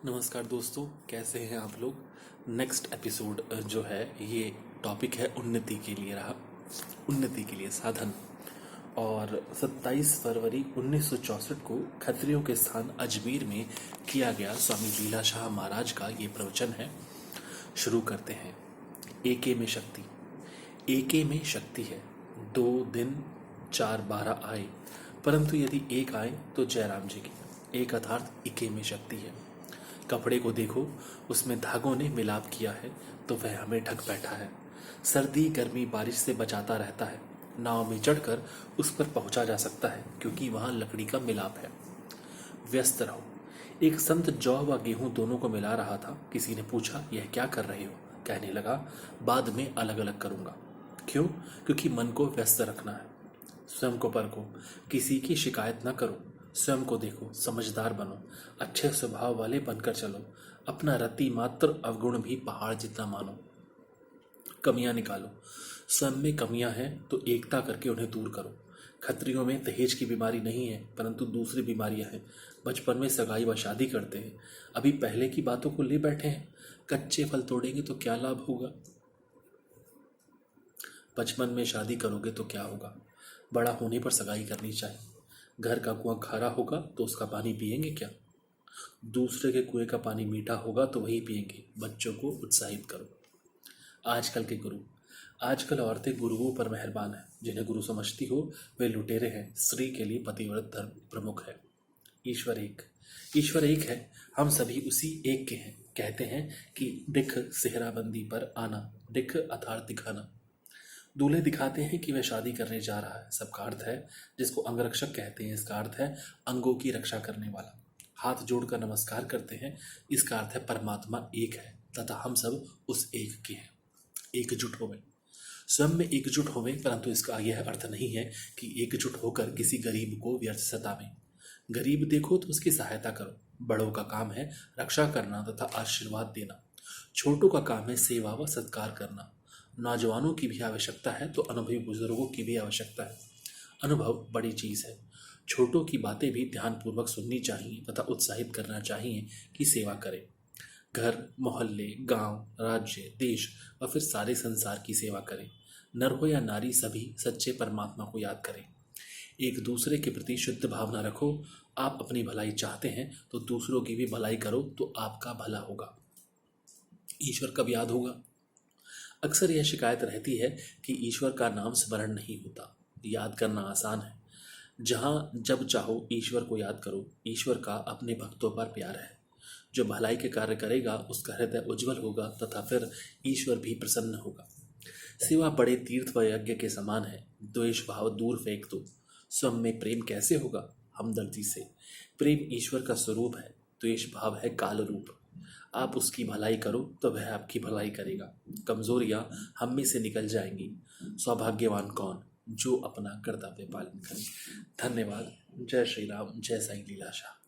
नमस्कार दोस्तों, कैसे हैं आप लोग। नेक्स्ट एपिसोड जो है ये टॉपिक है उन्नति के लिए रहा। उन्नति के लिए साधन। और 27 फरवरी 1964 को खत्रियों के स्थान अजमेर में किया गया स्वामी लीलाशाह महाराज का ये प्रवचन है। शुरू करते हैं। एके में शक्ति। एके में शक्ति है। 2 दिन 4 12 आए, परंतु यदि एक आए तो जयराम जी की। एक अर्थात एके में शक्ति है। कपड़े को देखो, उसमें धागों ने मिलाप किया है तो वह हमें ढक बैठा है। सर्दी गर्मी बारिश से बचाता रहता है। नाव में चढ़कर उस पर पहुंचा जा सकता है क्योंकि वहां लकड़ी का मिलाप है। व्यस्त रहो। एक संत जौ व गेहूं दोनों को मिला रहा था। किसी ने पूछा, यह क्या कर रहे हो? कहने लगा, बाद में अलग अलग करूंगा। क्यों? क्योंकि मन को व्यस्त रखना है। स्वयं को परखो, किसी की शिकायत न करो। स्वयं को देखो, समझदार बनो, अच्छे स्वभाव वाले बनकर चलो। अपना रति मात्र अवगुण भी पहाड़ जितना मानो। कमियां निकालो। स्वयं में कमियां हैं तो एकता करके उन्हें दूर करो। खत्रियों में दहेज की बीमारी नहीं है, परंतु दूसरी बीमारियां हैं। बचपन में सगाई व शादी करते हैं, अभी पहले की बातों को ले बैठे हैं। कच्चे फल तोड़ेंगे तो क्या लाभ होगा? बचपन में शादी करोगे तो क्या होगा? बड़ा होने पर सगाई करनी चाहिए। घर का कुआं खारा होगा तो उसका पानी पिएंगे क्या? दूसरे के कुएं का पानी मीठा होगा तो वही पिएंगे। बच्चों को उत्साहित करो। आजकल के गुरु। आजकल औरतें गुरुओं पर मेहरबान हैं। जिन्हें गुरु समझती हो वे लुटेरे हैं। स्त्री के लिए पतिव्रत धर्म प्रमुख है। ईश्वर एक। ईश्वर एक है, हम सभी उसी एक के हैं। कहते हैं कि दिख सेहराबंदी पर आना, दिख अर्थात दिखाना। दूल्हे दिखाते हैं कि वह शादी करने जा रहा है। सबका अर्थ है, जिसको अंगरक्षक कहते हैं, इसका अर्थ है अंगों की रक्षा करने वाला। हाथ जोड़कर नमस्कार करते हैं, इसका अर्थ है परमात्मा एक है तथा हम सब उस एक के हैं। एकजुट होवे। स्वयं में एकजुट होवे, परंतु इसका यह अर्थ नहीं है कि एकजुट होकर किसी गरीब को व्यर्थ सतावें। गरीब देखो तो उसकी सहायता करो। बड़ों का काम है रक्षा करना तथा आशीर्वाद देना। छोटों का काम है सेवा व सत्कार करना। नौजवानों की भी आवश्यकता है तो अनुभवी बुजुर्गों की भी आवश्यकता है। अनुभव बड़ी चीज है। छोटों की बातें भी ध्यानपूर्वक सुननी चाहिए तथा उत्साहित करना चाहिए कि सेवा करें। घर, मोहल्ले, गांव, राज्य, देश व फिर सारे संसार की सेवा करें। नर हो या नारी, सभी सच्चे परमात्मा को याद करें। एक दूसरे के प्रति शुद्ध भावना रखो। आप अपनी भलाई चाहते हैं तो दूसरों की भी भलाई करो तो आपका भला होगा। ईश्वर कब याद होगा? अक्सर यह शिकायत रहती है कि ईश्वर का नाम स्मरण नहीं होता। याद करना आसान है। जहाँ जब चाहो ईश्वर को याद करो। ईश्वर का अपने भक्तों पर प्यार है। जो भलाई के कार्य करेगा उसका हृदय उज्जवल होगा तथा फिर ईश्वर भी प्रसन्न होगा। सेवा बड़े तीर्थ व यज्ञ के समान है। द्वेष भाव दूर फेंक दो। स्वयं में प्रेम कैसे होगा? हमदर्दी से। प्रेम ईश्वर का स्वरूप है। द्वेष भाव है काल रूप। आप उसकी भलाई करो तो वह आपकी भलाई करेगा। कमजोरियां हम में से निकल जाएंगी। सौभाग्यवान कौन? जो अपना कर्तव्य पालन करे। धन्यवाद। जय श्री राम, जय साईं लीलाशाह।